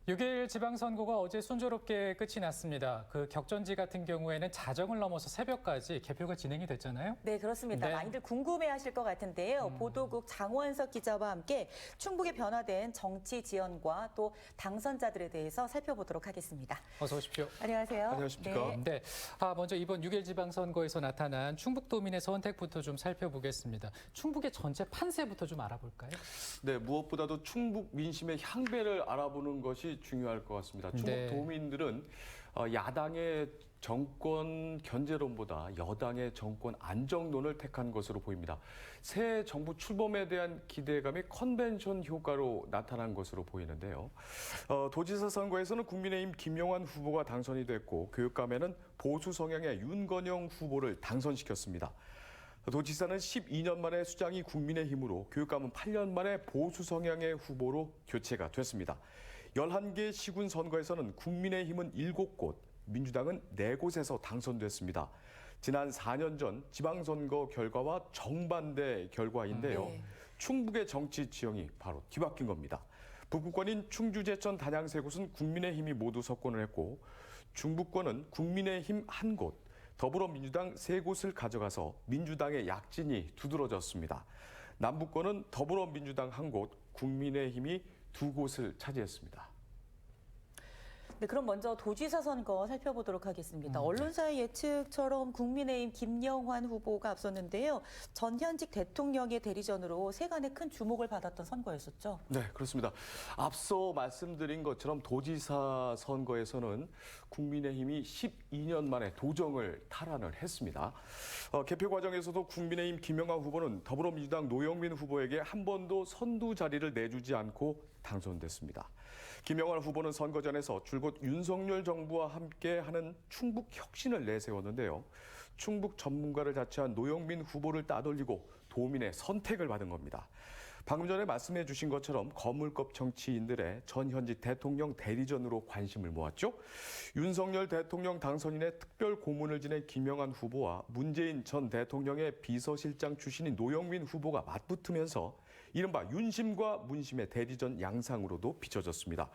6일 지방선거가 어제 순조롭게 끝이 났습니다. 그 격전지 같은 경우에는 자정을 넘어서 새벽까지 개표가 진행이 됐잖아요. 네, 그렇습니다. 네. 많이들 궁금해하실 것 같은데요. 보도국 장원석 기자와 함께 충북에 변화된 정치 지연과 또 당선자들에 대해서 살펴보도록 하겠습니다. 어서 오십시오. 안녕하세요. 안녕하십니까. 네, 먼저 이번 6일 지방선거에서 나타난 충북도민의 선택부터 좀 살펴보겠습니다. 충북의 전체 판세부터 좀 알아볼까요? 네, 무엇보다도 충북 민심의 향배를 알아보는 것이 중요할 것 같습니다. 충북 네. 도민들은 야당의 정권 견제론보다 여당의 정권 안정론을 택한 것으로 보입니다. 새 정부 출범에 대한 기대감이 컨벤션 효과로 나타난 것으로 보이는데요. 도지사 선거에서는 국민의힘 김영환 후보가 당선이 됐고 교육감에는 보수 성향의 윤건영 후보를 당선시켰습니다. 도지사는 12년 만에 수장이 국민의힘으로 교육감은 8년 만에 보수 성향의 후보로 교체가 됐습니다. 11개 시군 선거에서는 국민의힘은 7곳, 민주당은 4곳에서 당선됐습니다. 지난 4년 전 지방선거 결과와 정반대 결과인데요. 네. 충북의 정치 지형이 바로 뒤바뀐 겁니다. 북부권인 충주, 제천, 단양 3곳은 국민의힘이 모두 석권을 했고 중부권은 국민의힘 1곳, 더불어민주당 3곳을 가져가서 민주당의 약진이 두드러졌습니다. 남부권은 더불어민주당 1곳, 국민의힘이 2곳을 차지했습니다. 네, 그럼 먼저 도지사 선거 살펴보도록 하겠습니다. 언론사의 예측처럼 국민의힘 김영환 후보가 앞섰는데요. 전현직 대통령의 대리전으로 세간의 큰 주목을 받았던 선거였었죠. 네, 그렇습니다. 앞서 말씀드린 것처럼 도지사 선거에서는 국민의힘이 12년 만에 도정을 탈환을 했습니다. 개표 과정에서도 국민의힘 김영환 후보는 더불어민주당 노영민 후보에게 한 번도 선두 자리를 내주지 않고 당선됐습니다. 김영환 후보는 선거전에서 줄곧 윤석열 정부와 함께하는 충북 혁신을 내세웠는데요. 충북 전문가를 자처한 노영민 후보를 따돌리고 도민의 선택을 받은 겁니다. 방금 전에 말씀해 주신 것처럼 거물급 정치인들의 전현직 대통령 대리전으로 관심을 모았죠. 윤석열 대통령 당선인의 특별 고문을 지낸 김영환 후보와 문재인 전 대통령의 비서실장 출신인 노영민 후보가 맞붙으면서 이른바 윤심과 문심의 대리전 양상으로도 비춰졌습니다.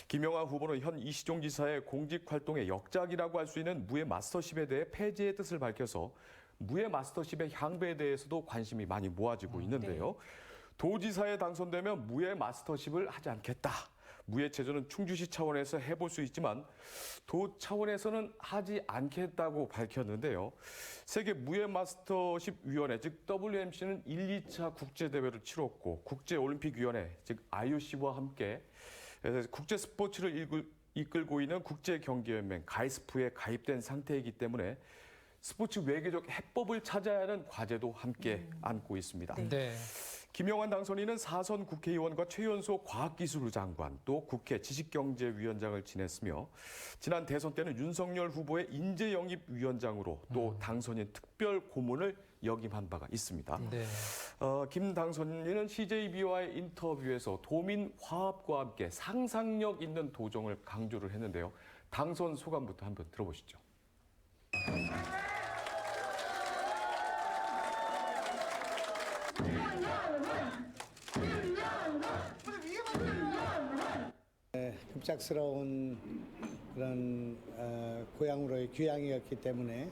김영환 후보는 현 이시종 지사의 공직 활동의 역작이라고 할 수 있는 무예 마스터십에 대해 폐지의 뜻을 밝혀서 무예 마스터십의 향배에 대해서도 관심이 많이 모아지고 있는데요. 도지사에 당선되면 무예 마스터십을 하지 않겠다. 무예 체조는 충주시 차원에서 해볼 수 있지만 도 차원에서는 하지 않겠다고 밝혔는데요. 세계 무예 마스터십 위원회 즉 WMC는 1, 2차 국제대회를 치렀고 국제올림픽위원회 즉 IOC와 함께 국제 스포츠를 이끌고 있는 국제경기연맹 가이스프에 가입된 상태이기 때문에 스포츠 외교적 해법을 찾아야 하는 과제도 함께 안고 있습니다. 네. 김영환 당선인은 4선 국회의원과 최연소 과학기술부 장관, 또 국회 지식경제위원장을 지냈으며 지난 대선 때는 윤석열 후보의 인재영입위원장으로 또 당선인 특별 고문을 역임한 바가 있습니다. 네. 김 당선인은 CJB와의 인터뷰에서 도민 화합과 함께 상상력 있는 도정을 강조를 했는데요. 당선 소감부터 한번 들어보시죠. 급작스러운 그런 고향으로의 귀향이었기 때문에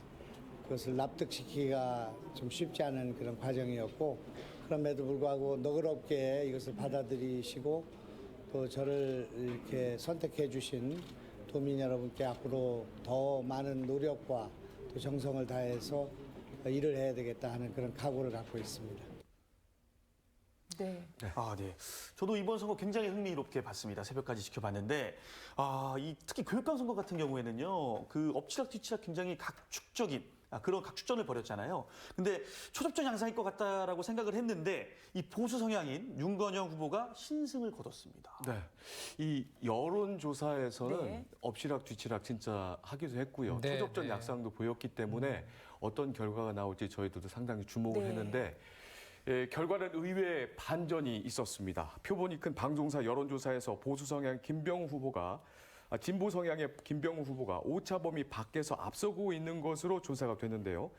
그것을 납득시키기가 좀 쉽지 않은 그런 과정이었고 그럼에도 불구하고 너그럽게 이것을 받아들이시고 또 저를 이렇게 선택해 주신 도민 여러분께 앞으로 더 많은 노력과 또 정성을 다해서 일을 해야 되겠다 하는 그런 각오를 갖고 있습니다. 네. 네. 저도 이번 선거 굉장히 흥미롭게 봤습니다. 새벽까지 지켜봤는데, 특히 교육감 선거 같은 경우에는요, 그 엎치락뒤치락 굉장히 각축적인 그런 각축전을 벌였잖아요. 근데 초접전 양상일 것 같다라고 생각을 했는데 이 보수 성향인 윤건영 후보가 신승을 거뒀습니다. 네, 이 여론조사에서는 네. 엎치락뒤치락 진짜 하기도 했고요. 네, 초접전 네. 약상도 보였기 때문에 어떤 결과가 나올지 저희들도 상당히 주목을 네. 했는데 결과는 의외의 반전이 있었습니다. 표본이 큰 방송사 여론조사에서 보수 성향 김병우 후보가 진보 성향의 김병우 후보가 오차범위 밖에서 앞서고 있는 것으로 조사가 됐는데요.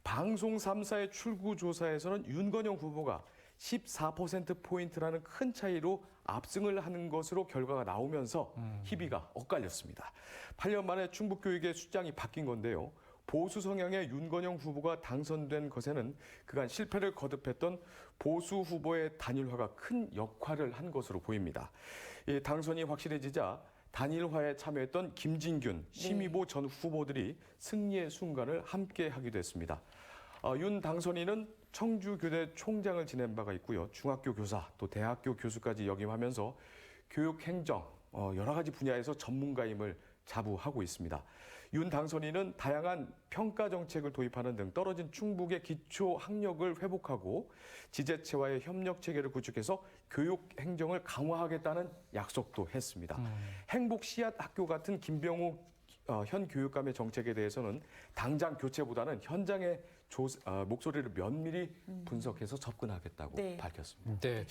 방송 3사의 출구 조사에서는 윤건영 후보가 14%포인트라는 큰 차이로 압승을 하는 것으로 결과가 나오면서 희비가 엇갈렸습니다. 8년 만에 충북교육의 숫장이 바뀐 건데요. 보수 성향의 윤건영 후보가 당선된 것에는 그간 실패를 거듭했던 보수 후보의 단일화가 큰 역할을 한 것으로 보입니다. 이 당선이 확실해지자 단일화에 참여했던 김진균, 심의보 전 후보들이 승리의 순간을 함께 하기도 했습니다. 윤 당선인은 청주교대 총장을 지낸 바가 있고요. 중학교 교사, 또 대학교 교수까지 역임하면서 교육행정, 여러 가지 분야에서 전문가임을 자부하고 있습니다. 윤 당선인은 다양한 평가 정책을 도입하는 등 떨어진 충북의 기초 학력을 회복하고 지자체와의 협력 체계를 구축해서 교육 행정을 강화하겠다는 약속도 했습니다. 행복 씨앗 학교 같은 김병우 현 교육감의 정책에 대해서는 당장 교체보다는 현장의 목소리를 면밀히 분석해서 접근하겠다고 네. 밝혔습니다. 네.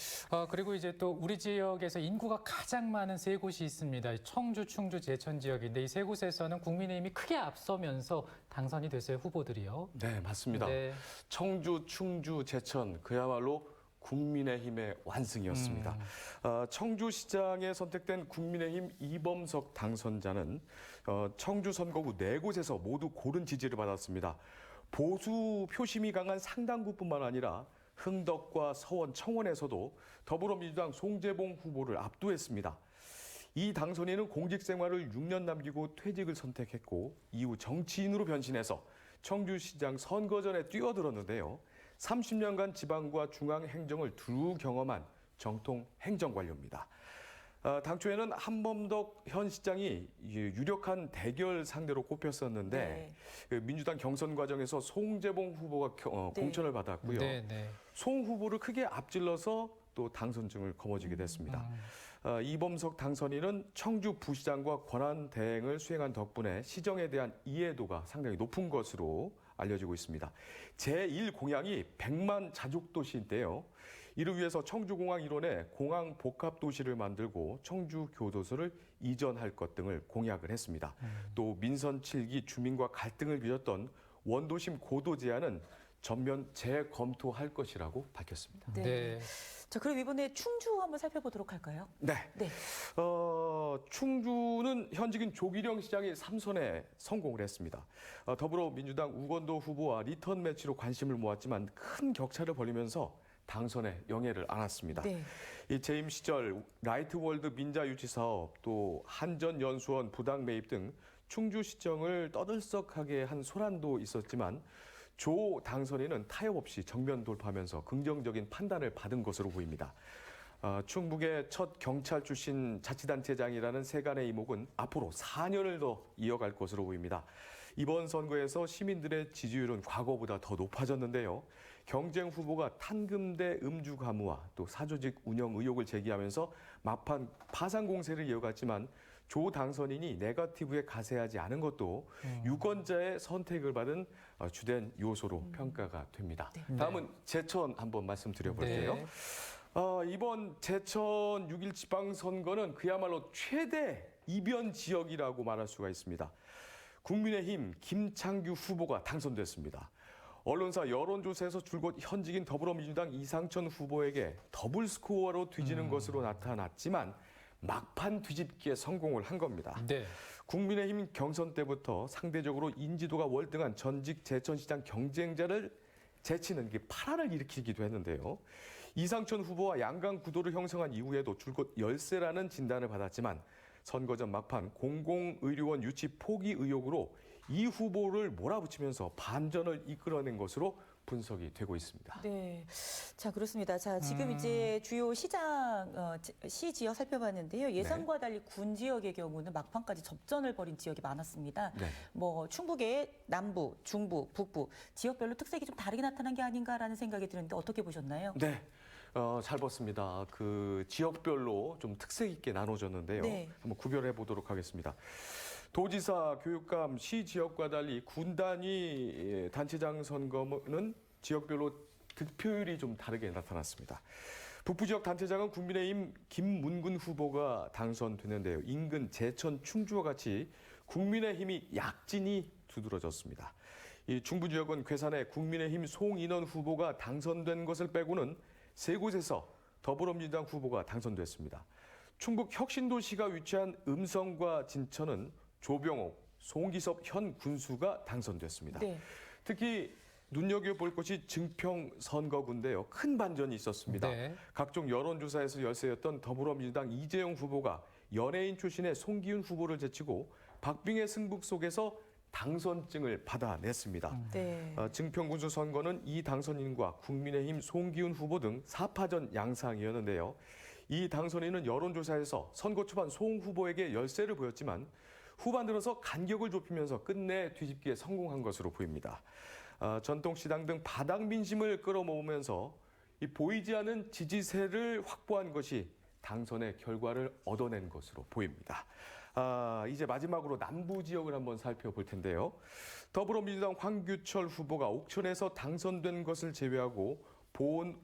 그리고 이제 또 우리 지역에서 인구가 가장 많은 세 곳이 있습니다. 청주, 충주, 제천 지역인데 이 세 곳에서는 국민의힘이 크게 앞서면서 당선이 됐어요, 후보들이요. 네, 맞습니다. 네. 청주, 충주, 제천 그야말로 국민의힘의 완승이었습니다. 청주시장에 선택된 국민의힘 이범석 당선자는 청주 선거구 4곳에서 모두 고른 지지를 받았습니다. 보수 표심이 강한 상당구뿐만 아니라 흥덕과 서원, 청원에서도 더불어민주당 송재봉 후보를 압도했습니다. 이 당선인은 공직 생활을 6년 남기고 퇴직을 선택했고 이후 정치인으로 변신해서 청주시장 선거전에 뛰어들었는데요. 30년간 지방과 중앙 행정을 두루 경험한 정통 행정관료입니다. 당초에는 한범덕 현 시장이 유력한 대결 상대로 꼽혔었는데 민주당 경선 과정에서 송재봉 후보가 공천을 받았고요. 송 후보를 크게 앞질러서 또 당선증을 거머쥐게 됐습니다. 이범석 당선인은 청주 부시장과 권한 대행을 수행한 덕분에 시정에 대한 이해도가 상당히 높은 것으로 알려지고 있습니다. 제1 공약이 100만 자족도시인데요. 이를 위해서 청주공항 일원에 공항 복합도시를 만들고 청주교도소를 이전할 것 등을 공약을 했습니다. 또 민선 7기 주민과 갈등을 빚었던 원도심 고도 제한은 전면 재검토할 것이라고 밝혔습니다. 네. 자, 그럼 이번에 충주 한번 살펴보도록 할까요? 네. 네. 충주는 현직인 조기령 시장이 3선에 성공을 했습니다. 더불어민주당 우건도 후보와 리턴 매치로 관심을 모았지만 큰 격차를 벌이면서 당선에 영예를 안았습니다. 네. 이 재임 시절 라이트월드 민자 유치 사업, 또 한전연수원 부당 매입 등 충주시정을 떠들썩하게 한 소란도 있었지만 조 당선인은 타협 없이 정면 돌파하면서 긍정적인 판단을 받은 것으로 보입니다. 충북의 첫 경찰 출신 자치단체장이라는 세간의 이목은 앞으로 4년을 더 이어갈 것으로 보입니다. 이번 선거에서 시민들의 지지율은 과거보다 더 높아졌는데요. 경쟁 후보가 탄금대 음주 가무와 또 사조직 운영 의혹을 제기하면서 막판 파상 공세를 이어갔지만 조 당선인이 네거티브에 가세하지 않은 것도 유권자의 선택을 받은 주된 요소로 평가가 됩니다. 다음은 제천 한번 말씀드려볼게요. 네. 이번 제천 6.1 지방선거는 그야말로 최대 이변 지역이라고 말할 수가 있습니다. 국민의힘 김창규 후보가 당선됐습니다. 언론사 여론조사에서 줄곧 현직인 더불어민주당 이상천 후보에게 더블 스코어로 뒤지는 것으로 나타났지만 막판 뒤집기에 성공을 한 겁니다. 네. 국민의힘 경선 때부터 상대적으로 인지도가 월등한 전직 제천시장 경쟁자를 제치는 게 파란을 일으키기도 했는데요. 이상천 후보와 양강 구도를 형성한 이후에도 줄곧 열세라는 진단을 받았지만 선거 전 막판 공공의료원 유치 포기 의혹으로 이 후보를 몰아붙이면서 반전을 이끌어낸 것으로 분석이 되고 있습니다. 네. 자, 그렇습니다. 자, 지금 이제 주요 시장, 시 지역 살펴봤는데요. 예상과 달리 군 지역의 경우는 막판까지 접전을 벌인 지역이 많았습니다. 네. 뭐, 충북의 남부, 중부, 북부, 지역별로 특색이 좀 다르게 나타난 게 아닌가라는 생각이 드는데 어떻게 보셨나요? 네. 잘 봤습니다. 그 지역별로 좀 특색 있게 나눠졌는데요. 네. 한번 구별해 보도록 하겠습니다. 도지사, 교육감, 시 지역과 달리 군 단위 단체장 선거는 지역별로 득표율이 좀 다르게 나타났습니다. 북부 지역 단체장은 국민의힘 김문근 후보가 당선됐는데요. 인근 제천, 충주와 같이 국민의힘이 약진이 두드러졌습니다. 이 중부 지역은 괴산의 국민의힘 송인원 후보가 당선된 것을 빼고는 세 곳에서 더불어민주당 후보가 당선됐습니다. 충북 혁신도시가 위치한 음성과 진천은 조병옥, 송기섭 현 군수가 당선됐습니다. 네. 특히 눈여겨볼 것이 증평 선거구인데요. 큰 반전이 있었습니다. 네. 각종 여론조사에서 열세였던 더불어민주당 이재용 후보가 연예인 출신의 송기훈 후보를 제치고 박빙의 승부 속에서 당선증을 받아냈습니다. 네. 증평군수 선거는 이 당선인과 국민의힘 송기훈 후보 등 4파전 양상이었는데요. 이 당선인은 여론조사에서 선거 초반 송 후보에게 열세를 보였지만 후반 들어서 간격을 좁히면서 끝내 뒤집기에 성공한 것으로 보입니다. 전통시당 등 바닥 민심을 끌어모으면서 이 보이지 않은 지지세를 확보한 것이 당선의 결과를 얻어낸 것으로 보입니다. 이제 마지막으로 남부 지역을 한번 살펴볼 텐데요. 더불어민주당 황규철 후보가 옥천에서 당선된 것을 제외하고 보은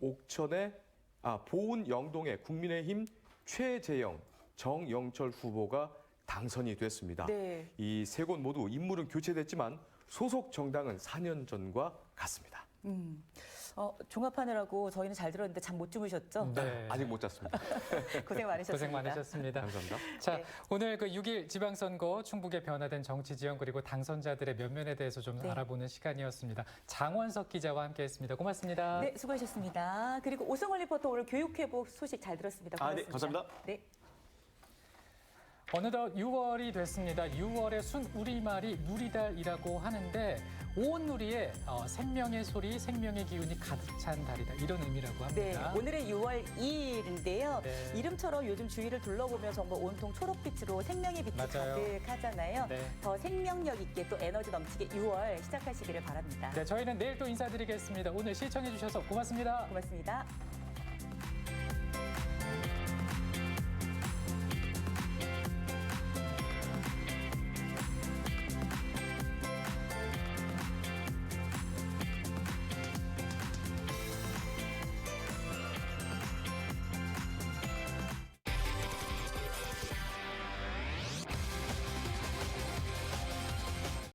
영동의 국민의힘 최재영, 정영철 후보가 당선이 됐습니다. 네. 이 세 곳 모두 인물은 교체됐지만 소속 정당은 4년 전과 같습니다. 종합하느라고 저희는 잘 들었는데 잠 못 주무셨죠? 네. 아직 못 잤습니다. 고생 많으셨습니다. 고생 많으셨습니다. 감사합니다. 자, 네. 오늘 그 6일 지방선거 충북의 변화된 정치 지형 그리고 당선자들의 면면에 대해서 좀 네. 알아보는 시간이었습니다. 장원석 기자와 함께했습니다. 고맙습니다. 네, 수고하셨습니다. 그리고 오성원 리포터 오늘 교육회복 소식 잘 들었습니다. 네, 고맙습니다. 감사합니다. 네. 어느덧 6월이 됐습니다. 6월의 순우리말이 누리달이라고 하는데 온 누리에 생명의 소리, 생명의 기운이 가득 찬 달이다. 이런 의미라고 네, 합니다. 오늘의 6월 2일인데요. 네. 이름처럼 요즘 주위를 둘러보면 정말 온통 초록빛으로 생명의 빛이 맞아요. 가득하잖아요. 네. 더 생명력 있게 또 에너지 넘치게 6월 시작하시기를 바랍니다. 네, 저희는 내일 또 인사드리겠습니다. 오늘 시청해 주셔서 고맙습니다. 고맙습니다.